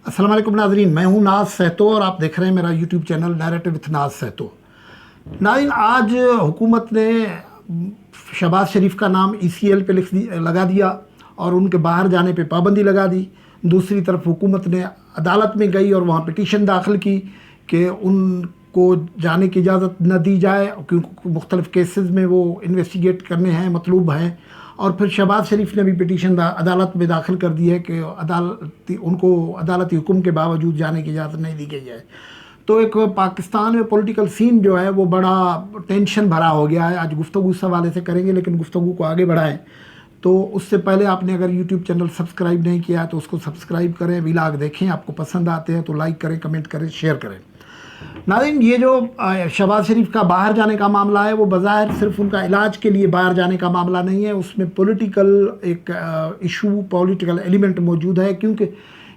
السلام علیکم ناظرین، میں ہوں ناز سہتو اور آپ دیکھ رہے ہیں میرا یوٹیوب چینل نیریٹو وتھ ناز سہتو۔ ناظرین، آج حکومت نے شہباز شریف کا نام ECL پہ لگا دیا اور ان کے باہر جانے پہ پابندی لگا دی۔ دوسری طرف حکومت نے عدالت میں گئی اور وہاں پٹیشن داخل کی کہ ان کو جانے کی اجازت نہ دی جائے کیونکہ مختلف کیسز میں وہ انویسٹیگیٹ کرنے ہیں، مطلوب ہیں۔ اور پھر شہباز شریف نے بھی پٹیشن عدالت میں داخل کر دی ہے کہ ان کو عدالتی حکم کے باوجود جانے کی اجازت نہیں دی گئی ہے۔ تو ایک پاکستان میں پولیٹیکل سین جو ہے وہ بڑا ٹینشن بھرا ہو گیا ہے۔ آج گفتگو اس حوالے سے کریں گے، لیکن گفتگو کو آگے بڑھائیں تو اس سے پہلے آپ نے اگر یوٹیوب چینل سبسکرائب نہیں کیا ہے تو اس کو سبسکرائب کریں، ولاگ دیکھیں، آپ کو پسند آتے ہیں تو لائک کریں، کمنٹ کریں، شیئر کریں۔ ناظرین، یہ جو شہباز شریف کا باہر جانے کا معاملہ ہے وہ بظاہر صرف ان کا علاج کے لیے باہر جانے کا معاملہ نہیں ہے، اس میں پولیٹیکل ایک ایشو، پولیٹیکل ایلیمنٹ موجود ہے، کیونکہ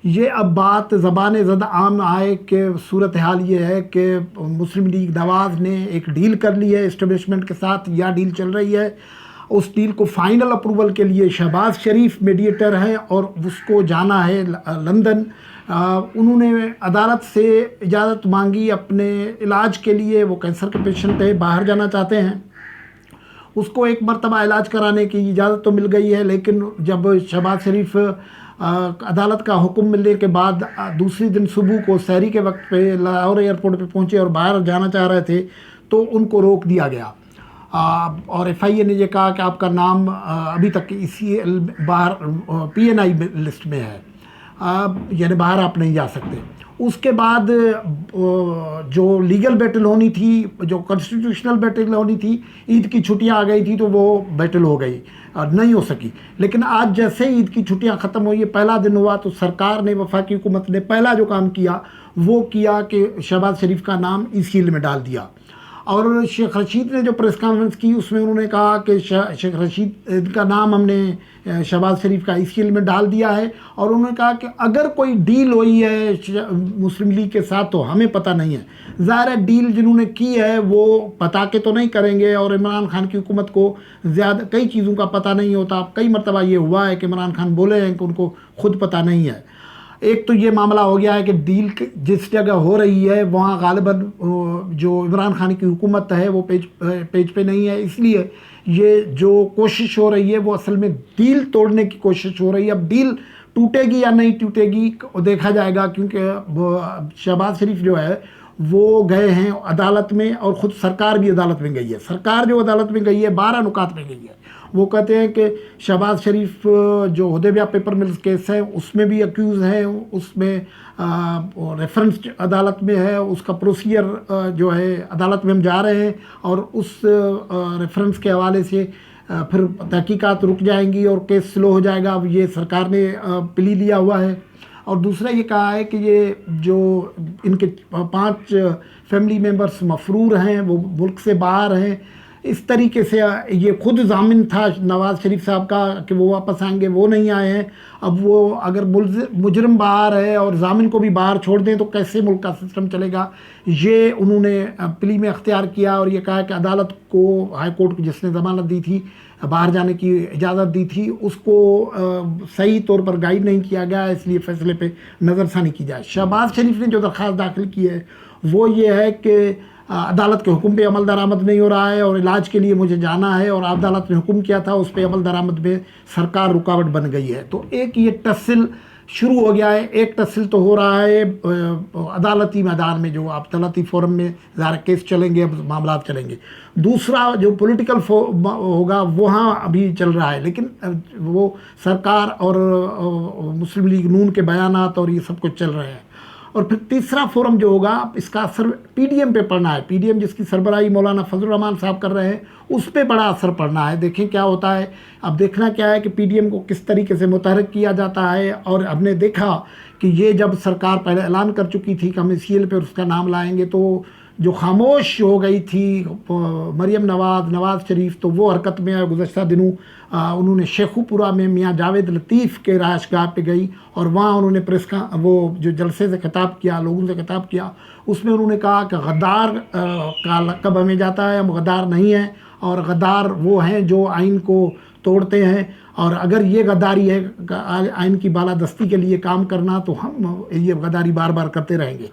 یہ اب بات زبان زد عام آئے کہ صورتحال یہ ہے کہ مسلم لیگ نواز نے ایک ڈیل کر لی ہے اسٹیبلشمنٹ کے ساتھ، یا ڈیل چل رہی ہے۔ اس ڈیل کو فائنل اپروول کے لیے شہباز شریف میڈیٹر ہیں اور اس کو جانا ہے لندن۔ انہوں نے عدالت سے اجازت مانگی اپنے علاج کے لیے، وہ کینسر کے پیشنٹ ہے، باہر جانا چاہتے ہیں۔ اس کو ایک مرتبہ علاج کرانے کی اجازت تو مل گئی ہے، لیکن جب شہباز شریف عدالت کا حکم ملنے کے بعد دوسری دن صبح کو سحری کے وقت پہ لاہور ایئرپورٹ پہ پہنچے اور باہر جانا چاہ رہے تھے تو ان کو روک دیا گیا، اور FIA نے یہ کہا کہ آپ کا نام ابھی تک ECL باہر PNI لسٹ میں ہے، یعنی باہر آپ نہیں جا سکتے۔ اس کے بعد جو لیگل بیٹل ہونی تھی، جو کانسٹیٹیوشنل بیٹل ہونی تھی، عید کی چھٹیاں آ گئی تھی تو وہ بیٹل ہو گئی، نہیں ہو سکی۔ لیکن آج جیسے عید کی چھٹیاں ختم ہوئی، پہلا دن ہوا تو سرکار نے، وفاقی حکومت نے پہلا جو کام کیا وہ کیا کہ شہباز شریف کا نام ECL میں ڈال دیا۔ اور شیخ رشید نے جو پریس کانفرنس کی اس میں انہوں نے کہا کہ شیخ رشید کا نام ہم نے شہباز شریف کا ECL میں ڈال دیا ہے، اور انہوں نے کہا کہ اگر کوئی ڈیل ہوئی ہے مسلم لیگ کے ساتھ تو ہمیں پتہ نہیں ہے۔ ظاہر ہے ڈیل جنہوں نے کی ہے وہ بتا کے تو نہیں کریں گے، اور عمران خان کی حکومت کو زیادہ کئی چیزوں کا پتہ نہیں ہوتا۔ کئی مرتبہ یہ ہوا ہے کہ عمران خان بولے ہیں کہ ان کو خود پتہ نہیں ہے۔ ایک تو یہ معاملہ ہو گیا ہے کہ ڈیل جس جگہ ہو رہی ہے وہاں غالباً جو عمران خان کی حکومت ہے وہ پیج پہ نہیں ہے، اس لیے یہ جو کوشش ہو رہی ہے وہ اصل میں ڈیل توڑنے کی کوشش ہو رہی ہے۔ اب ڈیل ٹوٹے گی یا نہیں ٹوٹے گی دیکھا جائے گا، کیونکہ شہباز شریف جو ہے وہ گئے ہیں عدالت میں، اور خود سرکار بھی عدالت میں گئی ہے۔ سرکار جو عدالت میں گئی ہے 12 نکات میں گئی ہے۔ وہ کہتے ہیں کہ شہباز شریف جو حدیبیہ پیپر ملز کیس ہے اس میں بھی اکیوز ہے، اس میں ریفرنس عدالت میں ہے، اس کا پروسیجر جو ہے عدالت میں ہم جا رہے ہیں، اور اس ریفرنس کے حوالے سے پھر تحقیقات رک جائیں گی اور کیس سلو ہو جائے گا۔ اب یہ سرکار نے پلی لیا ہوا ہے۔ اور دوسرا یہ کہا ہے کہ یہ جو ان کے 5 فیملی ممبرس مفرور ہیں وہ ملک سے باہر ہیں، اس طریقے سے یہ خود ضامن تھا نواز شریف صاحب کا کہ وہ واپس آئیں گے، وہ نہیں آئے ہیں۔ اب وہ اگر مجرم باہر ہے اور ضامن کو بھی باہر چھوڑ دیں تو کیسے ملک کا سسٹم چلے گا؟ یہ انہوں نے پلی میں اختیار کیا، اور یہ کہا کہ عدالت کو، ہائی کورٹ کو جس نے ضمانت دی تھی، باہر جانے کی اجازت دی تھی، اس کو صحیح طور پر گائیڈ نہیں کیا گیا، اس لیے فیصلے پہ نظر ثانی کی جائے۔ شہباز شریف نے جو درخواست داخل کی ہے وہ یہ ہے کہ عدالت کے حکم پہ عمل درآمد نہیں ہو رہا ہے اور علاج کے لیے مجھے جانا ہے، اور عدالت نے حکم کیا تھا اس پہ عمل درآمد میں سرکار رکاوٹ بن گئی ہے۔ تو ایک یہ ٹسل شروع ہو گیا ہے، ایک ٹسل تو ہو رہا ہے عدالتی میدان میں، جو عدالتی فورم میں ظاہر کیس چلیں گے، معاملات چلیں گے۔ دوسرا جو پولیٹیکل ہوگا وہاں ابھی چل رہا ہے، لیکن وہ سرکار اور مسلم لیگ نون کے بیانات اور یہ سب کچھ چل رہے ہیں۔ اور پھر تیسرا فورم جو ہوگا اس کا اثر PDM پہ پڑنا ہے۔ PDM جس کی سربراہی مولانا فضل الرحمان صاحب کر رہے ہیں، اس پہ بڑا اثر پڑنا ہے۔ دیکھیں کیا ہوتا ہے۔ اب دیکھنا کیا ہے کہ PDM کو کس طریقے سے متحرک کیا جاتا ہے، اور ہم نے دیکھا کہ یہ جب سرکار پہلے اعلان کر چکی تھی کہ ہم ECL پہ اس کا نام لائیں گے، تو جو خاموش ہو گئی تھی مریم نواز شریف، تو وہ حرکت میں گزشتہ دنوں انہوں نے شیخو پورہ میں میاں جاوید لطیف کے رہائش گاہ پہ گئی، اور وہاں انہوں نے پریس کا وہ جو جلسے سے خطاب کیا، لوگوں سے خطاب کیا، اس میں انہوں نے کہا کہ غدار کا لقب ہمیں جاتا ہے، ہم غدار نہیں ہیں، اور غدار وہ ہیں جو آئین کو توڑتے ہیں، اور اگر یہ غداری ہے آئین کی بالادستی کے لیے کام کرنا تو ہم یہ غداری بار بار کرتے رہیں گے۔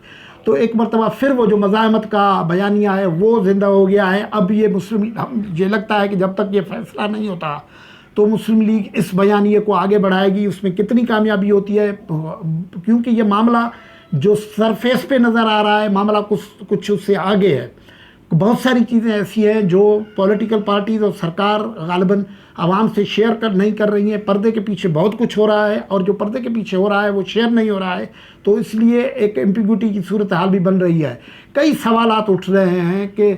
تو ایک مرتبہ پھر وہ جو مزاحمت کا بیانیہ ہے وہ زندہ ہو گیا ہے۔ اب یہ یہ لگتا ہے کہ جب تک یہ فیصلہ نہیں ہوتا تو مسلم لیگ اس بیانیے کو آگے بڑھائے گی۔ اس میں کتنی کامیابی ہوتی ہے، کیونکہ یہ معاملہ جو سرفیس پہ نظر آ رہا ہے معاملہ کچھ اس سے آگے ہے۔ بہت ساری چیزیں ایسی ہیں جو پولیٹیکل پارٹیز اور سرکار غالباً عوام سے شیئر نہیں کر رہی ہیں۔ پردے کے پیچھے بہت کچھ ہو رہا ہے، اور جو پردے کے پیچھے ہو رہا ہے وہ شیئر نہیں ہو رہا ہے، تو اس لیے ایک ایمپیگوٹی کی صورتحال بھی بن رہی ہے۔ کئی سوالات اٹھ رہے ہیں کہ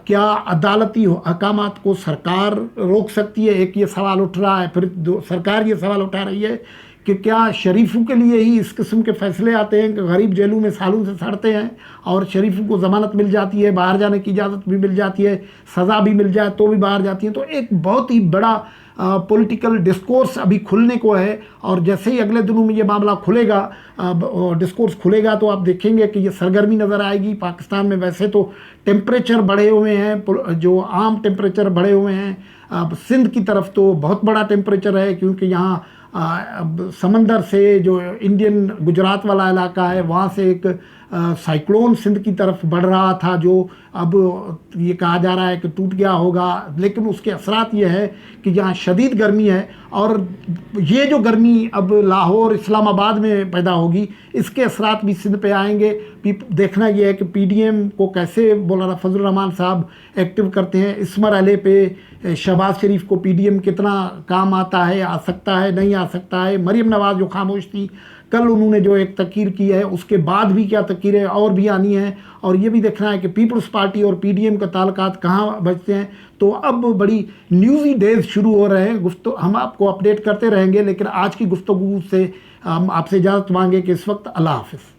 کیا عدالتی احکامات کو سرکار روک سکتی ہے؟ ایک یہ سوال اٹھ رہا ہے۔ پھر سرکار یہ سوال اٹھا رہی ہے کہ کیا شریفوں کے لیے ہی اس قسم کے فیصلے آتے ہیں کہ غریب جیلوں میں سالوں سے سڑتے ہیں اور شریفوں کو ضمانت مل جاتی ہے، باہر جانے کی اجازت بھی مل جاتی ہے، سزا بھی مل جائے تو بھی باہر جاتی ہیں؟ تو ایک بہت ہی بڑا پولیٹیکل ڈسکورس ابھی کھلنے کو ہے، اور جیسے ہی اگلے دنوں میں یہ معاملہ کھلے گا، ڈسکورس کھلے گا، تو آپ دیکھیں گے کہ یہ سرگرمی نظر آئے گی۔ پاکستان میں ویسے تو ٹیمپریچر بڑھے ہوئے ہیں، جو عام ٹیمپریچر بڑھے ہوئے ہیں، سندھ کی طرف تو بہت بڑا ٹیمپریچر ہے، کیونکہ یہاں سمندر سے جو انڈین گجرات والا علاقہ ہے وہاں سے ایک سائیکلون سندھ کی طرف بڑھ رہا تھا، جو اب یہ کہا جا رہا ہے کہ ٹوٹ گیا ہوگا، لیکن اس کے اثرات یہ ہے کہ یہاں شدید گرمی ہے، اور یہ جو گرمی اب لاہور اسلام آباد میں پیدا ہوگی اس کے اثرات بھی سندھ پہ آئیں گے۔ دیکھنا یہ ہے کہ پی ڈی ایم کو کیسے مولانا فضل الرحمان صاحب ایکٹیو کرتے ہیں، اسمر علی پہ شہباز شریف کو پی ڈی ایم کتنا کام آتا ہے، آ سکتا ہے نہیں آ سکتا ہے۔ مریم نواز جو خاموش تھی، کل انہوں نے جو ایک تقریر کی ہے اس کے بعد بھی کیا تقریریں اور بھی آنی ہیں، اور یہ بھی دیکھنا ہے کہ پیپلز پارٹی اور پی ڈی ایم کے تعلقات کہاں بچتے ہیں۔ تو اب بڑی نیوزی ڈیز شروع ہو رہے ہیں، ہم آپ کو اپڈیٹ کرتے رہیں گے، لیکن آج کی گفتگو سے ہم آپ سے اجازت مانگے کہ اس وقت اللہ حافظ۔